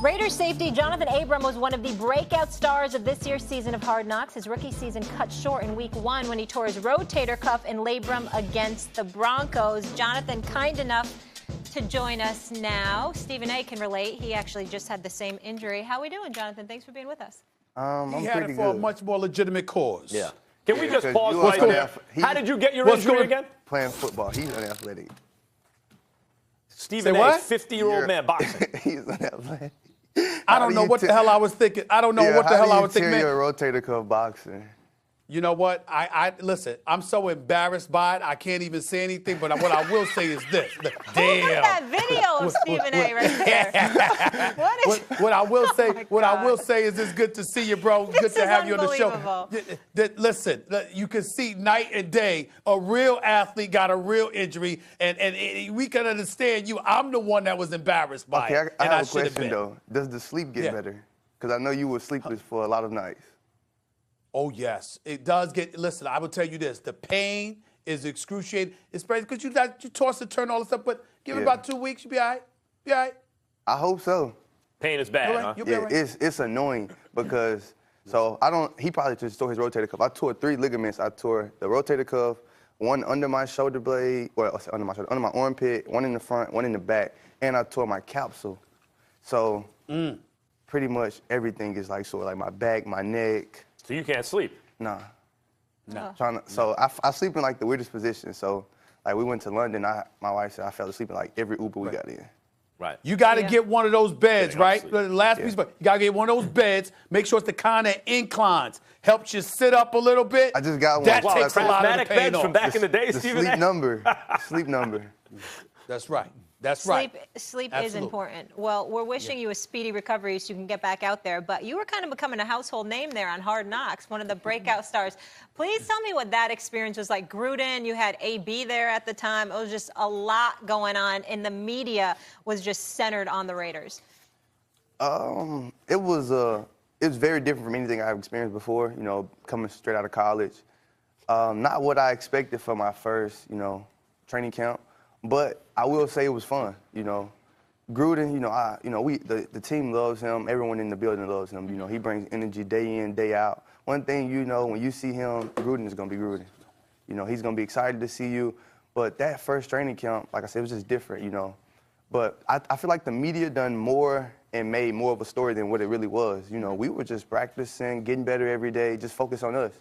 Raiders safety Jonathan Abram was one of the breakout stars of this year's season of Hard Knocks. His rookie season cut short in week 1 when he tore his rotator cuff in labrum against the Broncos. Jonathan, kind enough to join us now. Stephen A. can relate. He actually just had the same injury. How are we doing, Jonathan? Thanks for being with us. He had it for a much more legitimate cause. Yeah. Can we just pause right there? How did you get your injury again? Playing football. He's unathletic. Stephen A., 50-year-old man boxing. He's unathletic. I don't know what the hell I was thinking. I don't know what the hell I was thinking. How do you tear your rotator cuff boxing? You know what? Listen, I'm so embarrassed by it, I can't even say anything, but what I will say is this. Look at that video of Stephen A. right there. What I will say is it's good to see you, bro. Good to have you on the show. Listen, you can see night and day a real athlete got a real injury, and we can understand you. I'm the one that was embarrassed by it. Okay, I have a question, though. Does the sleep get better? Because I know you were sleepless for a lot of nights. Oh, yes. It does get – listen, I will tell you this. The pain is excruciating. It's crazy because you toss and turn all this stuff, but give it about 2 weeks, you'll be all right. Be all right. I hope so. Pain is bad, right. huh? You'll be all right. It's annoying because – so he probably just tore his rotator cuff. I tore 3 ligaments. I tore the rotator cuff, one under my shoulder blade, under my armpit, one in the front, one in the back, and I tore my capsule. So pretty much everything is like sort of like my back, my neck. So you can't sleep? Nah. So I sleep in like the weirdest position. So like we went to London. My wife said I fell asleep in like every Uber we got in. Right. You got to get one of those beds, right? The last piece, but you got to get one of those beds. Make sure it's the kind that inclines. Helps you sit up a little bit. I just got one. That takes a lot of the pain beds off. from back in the day, Stephen. Sleep number. That's right. That's right. Sleep is important. Well, we're wishing you a speedy recovery so you can get back out there. But you were kind of becoming a household name there on Hard Knocks, one of the breakout stars. Please tell me what that experience was like. Gruden, you had AB there at the time. It was just a lot going on, and the media was just centered on the Raiders. It was very different from anything I've experienced before. You know, coming straight out of college. Not what I expected for my first, training camp. But I will say it was fun, Gruden, the team loves him. Everyone in the building loves him. He brings energy day in, day out. One thing when you see him, Gruden is going to be Gruden. He's going to be excited to see you. But that first training camp, like I said, it was just different, But I feel like the media done more and made more of a story than what it really was. We were just practicing, getting better every day, just focus on us.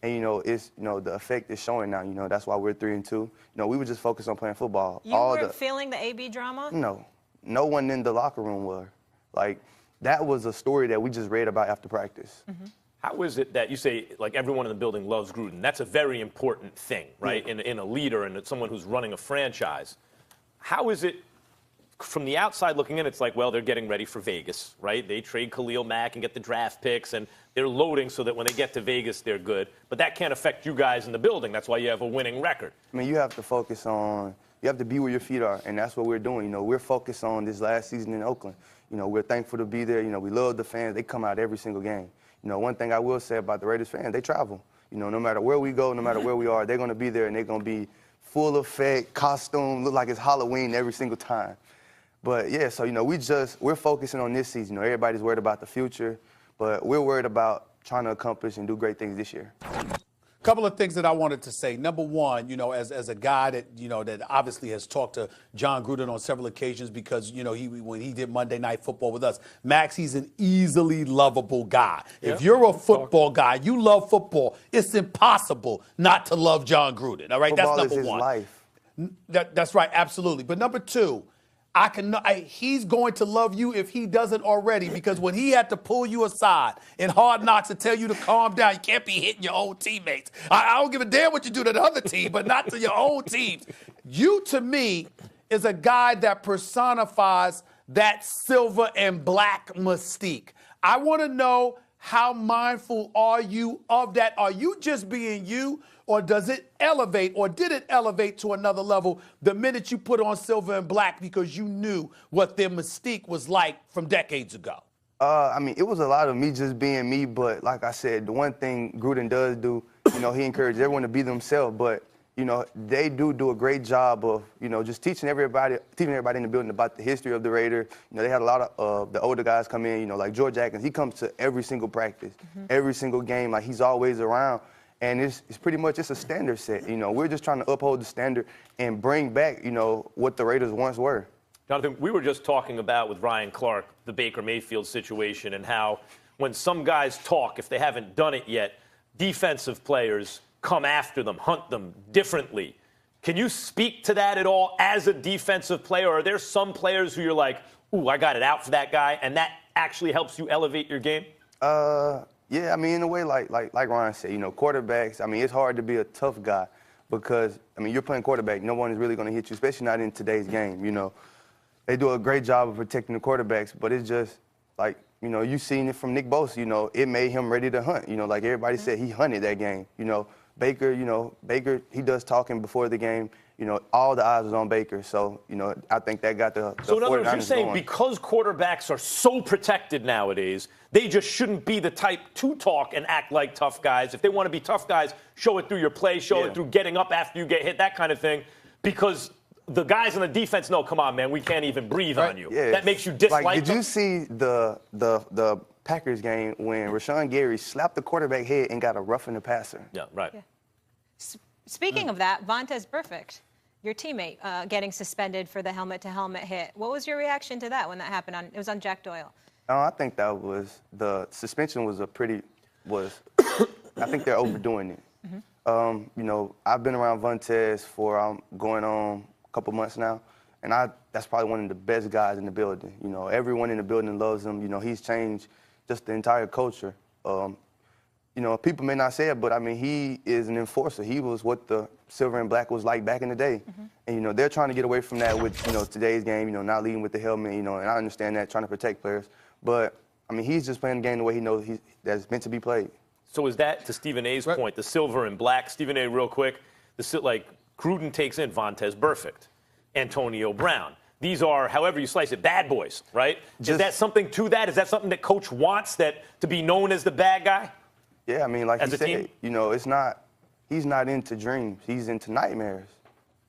And, it's, the effect is showing now. That's why we're 3-2. We were just focused on playing football. You weren't feeling the AB drama? No. No one in the locker room were. Like, that was a story that we just read about after practice. Mm-hmm. How is it that you say, like, everyone in the building loves Gruden? That's a very important thing, right, in a leader and someone who's running a franchise. How is it, from the outside looking in, it's like, well, they're getting ready for Vegas, right? They trade Khalil Mack and get the draft picks, and they're loading so that when they get to Vegas, they're good. But that can't affect you guys in the building. That's why you have a winning record. I mean, you have to focus on – you have to be where your feet are, and that's what we're doing. We're focused on this last season in Oakland. We're thankful to be there. We love the fans. They come out every single game. One thing I will say about the Raiders fans, they travel. No matter where we go, no matter where we are, they're going to be there, and they're going to be full effect, costume, look like it's Halloween every single time. But, yeah, so, we're focusing on this season. Everybody's worried about the future, but we're worried about trying to accomplish and do great things this year. A couple of things that I wanted to say. Number one, as a guy that, that obviously has talked to John Gruden on several occasions because, when he did Monday Night Football with us, Max, he's an easily lovable guy. Yeah. If you're a football guy, you love football, it's impossible not to love John Gruden, all right? Football That's number is his one. Life. That's right, absolutely. But number two, he's going to love you if he doesn't already, because when he had to pull you aside in Hard Knocks and tell you to calm down, you can't be hitting your own teammates. I don't give a damn what you do to the other team, but not to your own teams. You, to me, is a guy that personifies that silver and black mystique. I want to know, how mindful are you of that? Are you just being you? Or does it elevate, or did it elevate to another level the minute you put on silver and black because you knew what their mystique was like from decades ago? It was a lot of me just being me, but like I said, the one thing Gruden does do, he encourages everyone to be themselves, but, you know, they do a great job of, you know, just teaching everybody in the building about the history of the Raiders. You know, they had a lot of the older guys come in, you know, like George Atkins. He comes to every single practice, every single game. Like, he's always around. And it's pretty much a standard set. You know, we're just trying to uphold the standard and bring back, you know, what the Raiders once were. Jonathan, we were just talking about with Ryan Clark the Baker Mayfield situation and how when some guys talk, if they haven't done it yet, defensive players come after them, hunt them differently. Can you speak to that at all as a defensive player? Are there some players who you're like, ooh, I got it out for that guy, and that actually helps you elevate your game? Yeah, I mean, in a way, like Ryan said, you know, quarterbacks, I mean, it's hard to be a tough guy because, I mean, you're playing quarterback. No one is really going to hit you, especially not in today's game, you know. They do a great job of protecting the quarterbacks, but it's just like, you know, you've seen it from Nick Bosa, you know, it made him ready to hunt. You know, like everybody said, he hunted that game. You know, Baker, he does talking before the game. You know, all the eyes was on Baker. So, you know, I think that got the So in other words, you're saying going. Because quarterbacks are so protected nowadays, they just shouldn't be the type to talk and act like tough guys. If they want to be tough guys, show it through your play, show it through getting up after you get hit, that kind of thing. Because the guys on the defense know, come on, man, we can't even breathe on you. Yeah. That makes you dislike like, did them. you see the Packers game when Rashawn Gary slapped the quarterback head and got a roughing the passer? Yeah, right. Yeah. Speaking of that, Vontaze Burfict, your teammate, getting suspended for the helmet-to-helmet hit. What was your reaction to that when that happened? It was on Jack Doyle. I think that was the suspension was I think they're overdoing it. You know, I've been around Vontaze for going on a couple months now, and that's probably one of the best guys in the building. You know, everyone in the building loves him. You know, he's changed just the entire culture. You know, people may not say it, but I mean, he is an enforcer. He was what the silver and black was like back in the day. And, you know, they're trying to get away from that with, you know, today's game, you know, not leading with the helmet, you know, and I understand that, trying to protect players. But, I mean, he's just playing the game the way he knows that's meant to be played. So is that, to Stephen A's point, the silver and black? Stephen A, real quick, Gruden takes in Vontaze Burfict, Antonio Brown. These are, however you slice it, bad boys, right? Is that something to that? Is that something that Coach wants, that to be known as the bad guy? Yeah, I mean, like As he a said, team? you know, he's not into dreams. He's into nightmares.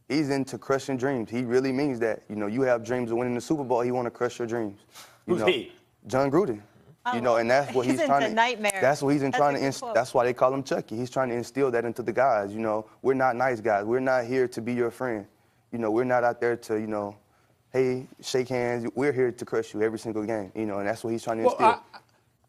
He's into crushing dreams. He really means that. You know, you have dreams of winning the Super Bowl. He want to crush your dreams. Who's he? John Gruden. You know, and that's what he's trying to. Nightmares. That's what he's trying to. quote. That's why they call him Chucky. He's trying to instill that into the guys. You know, we're not nice guys. We're not here to be your friend. You know, we're not out there to, you know, hey, shake hands. We're here to crush you every single game. You know, and that's what he's trying to instill.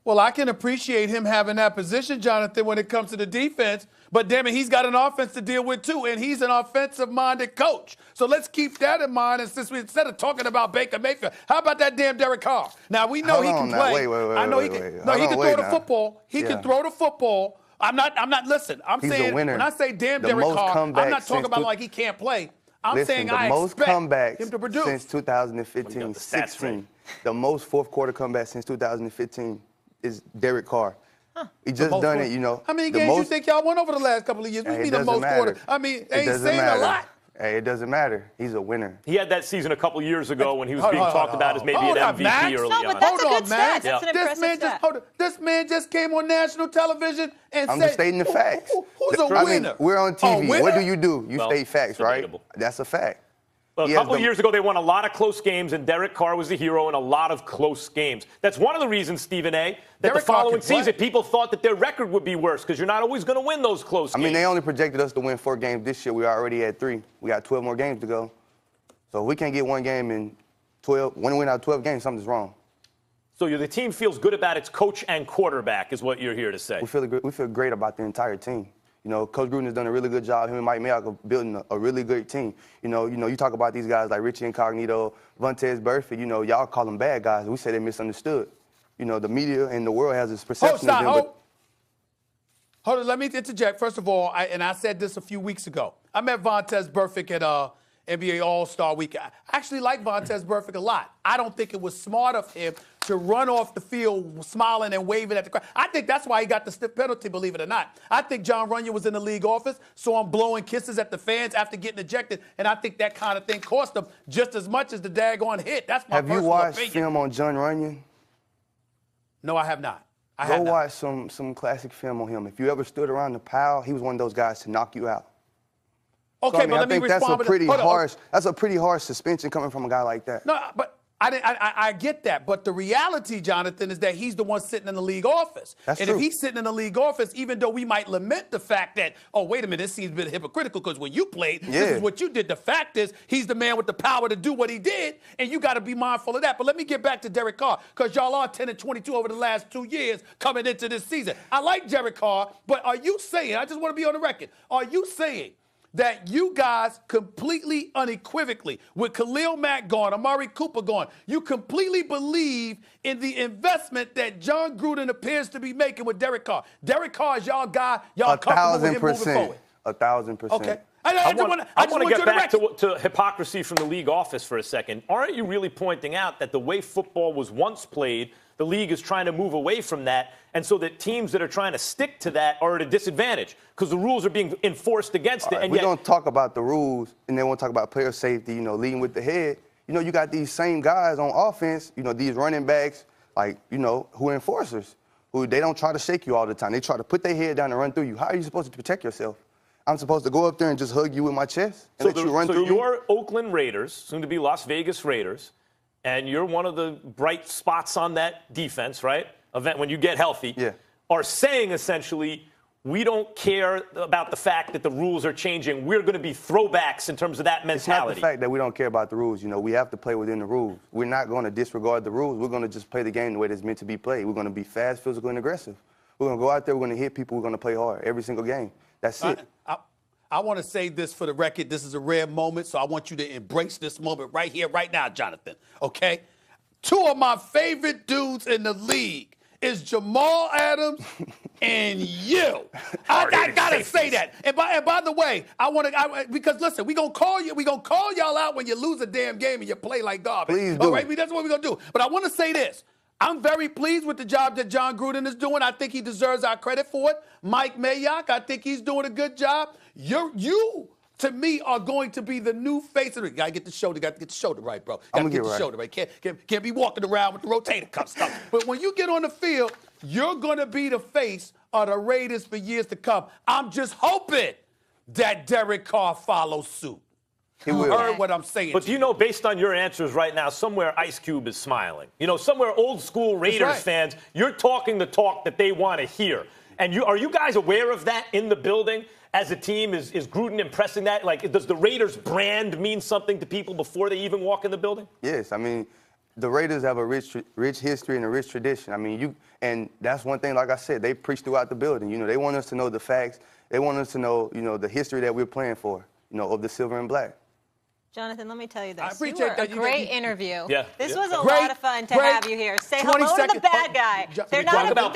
Well, I can appreciate him having that position, Jonathan, when it comes to the defense. But, damn it, he's got an offense to deal with, too, and he's an offensive-minded coach. So let's keep that in mind. And since instead of talking about Baker Mayfield, how about that damn Derek Carr? Now, we know he can play. I know he can. No, he can throw the football. He can throw the football. I'm not. Listen, I'm saying when I say damn Derek Carr, I'm not talking about like he can't play. I'm saying I expect him to produce. Since 2015, 16. The most fourth-quarter comebacks since 2015 is Derek Carr. He just done it, you know. How many games you think y'all won over the last couple of years? We beat the most quarter. I mean, they ain't saying a lot. Hey, it doesn't matter. He's a winner. He had that season a couple years ago when he was being talked about as maybe an MVP early on. No, but that's a good stat. That's an impressive stat. This man just came on national television and said, I'm just stating the facts. Who's a winner? We're on TV. What do? You state facts, right? Debatable. That's a fact. Well, a couple of years ago, they won a lot of close games, and Derek Carr was the hero in a lot of close games. That's one of the reasons, Stephen A., that the following season people thought that their record would be worse because you're not always going to win those close games. I mean, they only projected us to win 4 games this year. We already had 3. We got 12 more games to go. So if we can't get one game in 12, when we win out 12 games, something's wrong. So the team feels good about its coach and quarterback is what you're here to say. We feel great about the entire team. You know, Coach Gruden has done a really good job. Him and Mike Mayock are building a really good team. You know, you talk about these guys like Richie Incognito, Vontaze Burfict. You know, y'all call them bad guys. We say they're misunderstood. You know, the media and the world has this perception of them. Hold on, let me interject. First of all, I said this a few weeks ago. I met Vontaze Burfict at NBA All-Star Week. I actually like Vontaze Burfict a lot. I don't think it was smart of him to run off the field smiling and waving at the crowd. I think that's why he got the stiff penalty, believe it or not. I think John Runyon was in the league office, saw him blowing kisses at the fans after getting ejected, and I think that kind of thing cost him just as much as the daggone hit. That's my personal opinion. Have you watched film on John Runyon? No, I have not. Go watch some classic film on him. If you ever stood around the pile, he was one of those guys to knock you out. Okay, So, I mean, but I let me think that's respond. that's a pretty harsh suspension coming from a guy like that. No, but I get that. But the reality, Jonathan, is that he's the one sitting in the league office. That's and true. if he's sitting in the league office, even though we might lament the fact that, oh, wait a minute, this seems a bit hypocritical because when you played, this is what you did. The fact is, he's the man with the power to do what he did, and you got to be mindful of that. But let me get back to Derek Carr, because y'all are 10-22 over the last 2 years coming into this season. I like Derek Carr, but are you saying, I just want to be on the record, are you saying that you guys completely unequivocally, with Khalil Mack gone, Amari Cooper gone, you completely believe in the investment that John Gruden appears to be making with Derek Carr? Derek Carr is y'all guy, y'all comfortable with him moving forward? 1,000%. Okay. I want to get back to hypocrisy from the league office for a second. Aren't you really pointing out that the way football was once played, the league is trying to move away from that, and so that teams that are trying to stick to that are at a disadvantage because the rules are being enforced against it? And we're going to talk about the rules, and then we'll talk about player safety, leading with the head. You got these same guys on offense, these running backs, like, who are enforcers, who they don't try to shake you all the time. They try to put their head down and run through you. How are you supposed to protect yourself? I'm supposed to go up there and just hug you with my chest and let you run through me? So you're Oakland Raiders, soon to be Las Vegas Raiders, and you're one of the bright spots on that defense, right? When you get healthy, are saying essentially, we don't care about the fact that the rules are changing. We're going to be throwbacks in terms of that mentality. It's not the fact that we don't care about the rules. We have to play within the rules. We're not going to disregard the rules. We're going to just play the game the way it's meant to be played. We're going to be fast, physical, and aggressive. We're going to go out there, we're going to hit people, we're going to play hard every single game. That's it. I want to say this for the record. This is a rare moment, so I want you to embrace this moment right here, right now, Jonathan, okay? 2 of my favorite dudes in the league is Jamal Adams and you. I gotta say that. And by the way, because listen, we gonna call y'all out when you lose a damn game and you play like garbage. Please do. All right, that's what we're gonna do. But I want to say this. I'm very pleased with the job that John Gruden is doing. I think he deserves our credit for it. Mike Mayock, I think he's doing a good job. You to me, are going to be the new face of it. Got to get the shoulder right, bro. Got to get the shoulder right. Can't be walking around with the rotator cuff stuff. But when you get on the field, you're going to be the face of the Raiders for years to come. I'm just hoping that Derek Carr follows suit. He will. You heard what I'm saying. But do you know, based on your answers right now, somewhere Ice Cube is smiling. Somewhere old school Raiders fans, you're talking the talk that they want to hear. And are you guys aware of that in the building? As a team, is Gruden impressing that? Like, does the Raiders brand mean something to people before they even walk in the building? Yes, I mean, the Raiders have a rich history and a rich tradition. I mean, and that's one thing, like I said, they preach throughout the building. They want us to know the facts. They want us to know, the history that we're playing for, of the silver and black. Jonathan, let me tell you this. I appreciate that. Great interview. Yeah. This was a lot of fun to have you here. Say hello to the bad guy. They're not about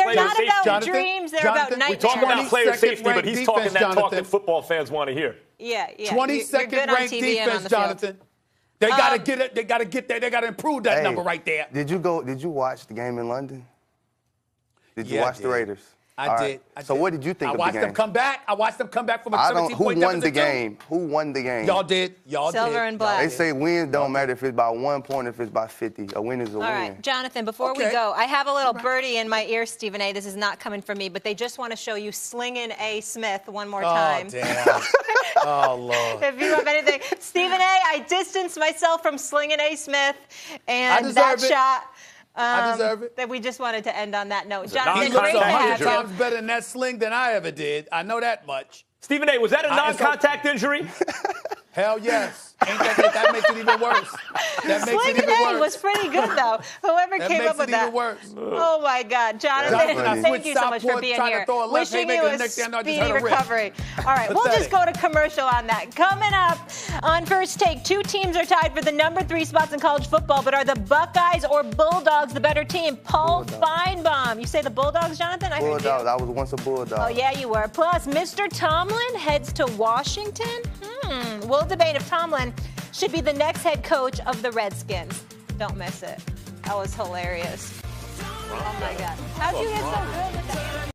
dreams. They're about nightmares. We talk about player safety, but he's talking that talk that football fans want to hear. Yeah. 22nd ranked defense, Jonathan. They got to get it. They got to get there. They got to improve that number right there. Did you watch the game in London? Did you watch the Raiders? I did. So what did you think of the game? I watched them come back from a 17-point deficit. Who won the game? Who won the game? Y'all did. Silver and black. They say wins don't matter if it's by 1 point, if it's by 50. A win is a win. All right, Jonathan, before we go, I have a little birdie in my ear, Stephen A. This is not coming from me, but they just want to show you Slingin' A. Smith one more time. Oh, damn. Oh, Lord. If you have anything. Stephen A., I distanced myself from Slingin' A. Smith, and that shot... I deserve it. That we just wanted to end on that note. Jonathan, Jonathan, great to have 100 times better in that sling than I ever did. I know that much. Stephen A., was that a non-contact injury? Hell yes. That makes it even worse. That makes it even worse. Slingin' A was pretty good, though. Whoever came up with that. Even worse. Oh, my God. Jonathan, thank you so much for being here. Wishing you a speedy recovery. All right, we'll just go to commercial on that. Coming up on First Take, 2 teams are tied for the number 3 spots in college football, but are the Buckeyes or Bulldogs the better team? Paul Feinbaum. You say the Bulldogs, Jonathan? I heard you. Bulldogs. I was once a Bulldog. Oh, yeah, you were. Plus, Mr. Tomlin heads to Washington. We'll debate if Tomlin should be the next head coach of the Redskins. Don't miss it. That was hilarious. Oh, my God. How'd you get so good with that?